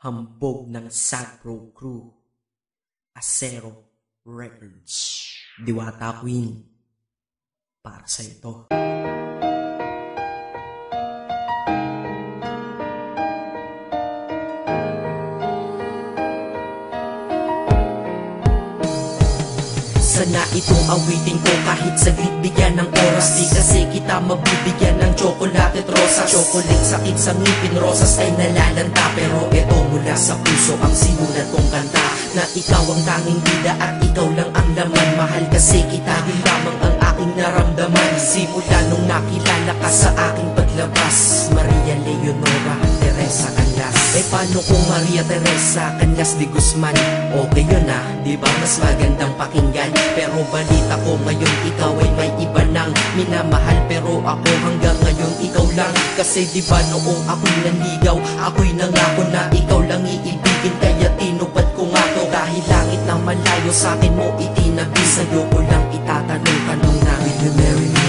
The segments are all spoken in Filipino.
Hambog ng Sagpro Crew, Acero Records, Diwata Queen, para sa ito. Sana itong awitin ko kahit saglit bigyan ng oras. Di kasi kita mabibigyan ng tsokolate at rosas. Chocolate sakit sa ngipin, rosas ay nalalanta. Pero eto mula sa puso ang sinulat kong kanta, na ikaw ang tanging bida at ikaw lang ang laman. Mahal kasi kita, yun lamang ang aking naramdaman. Simula nung nakilala ka sa aking paglabas. Maria Leonora Teresa Canlas. Eh paano kung Maria Teresa Canlas de Guzman? Okay yun ah, di ba mas magandang pakinggan? Pero balita ko ngayon ikaw ay may iba nang minamahal. Pero ako hanggang ngayon ikaw lang. Kasi di ba noong ako'y nanligaw, ako'y nangako na ikaw lang iibigin. Kaya tinupad ko nga to, dahil langit na malayo sa akin mo itinabi. Sa'yo ko lang itatanong na, will you marry me?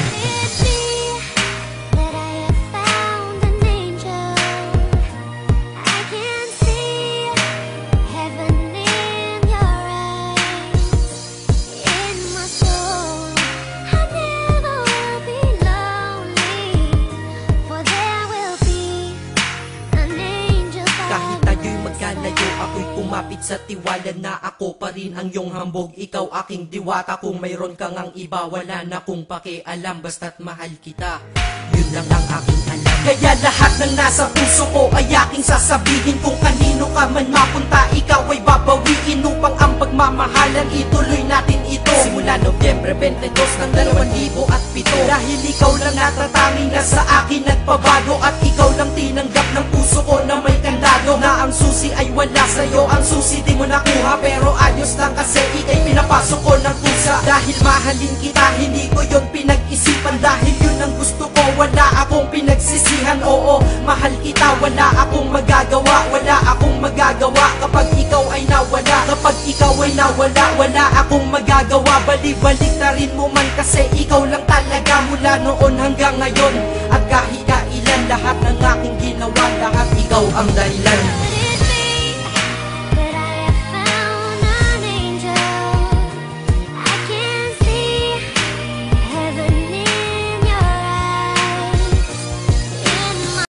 Ako'y kumapit sa tiwala na ako pa rin ang iyong hambog. Ikaw aking diwata, kung mayroon kang ang iba, wala na kung pakialam, basta't mahal kita, yun lang ang aking alam. Kaya lahat ng nasa puso ko ay aking sasabihin. Kung kanino ka man mapunta, ikaw ay babawiin, upang ang pagmamahalan ituloy natin ito. Simula Nobyembre 22 ng 2007, dahil ikaw lang natatanging na sa akin nagpabago. At ikaw lang tinanggap ng puso ko na may kandado, na ang susi ay wala sa'yo, ang susi di mo nakuha. Pero ayos lang kasi ika'y pinapasok ko ng pusa. Dahil mahalin kita, hindi ko yun pinag-isipan. Dahil yun ang gusto ko, wala akong pinagsisihan. Oo, mahal kita, wala akong magagawa. Wala akong magagawa kapag ikaw ay nawala. Kapag ikaw ay nawala, wala akong magagawa. Bali-balik na rin mo man kasi ikaw lang talaga mula noon hanggang ngayon.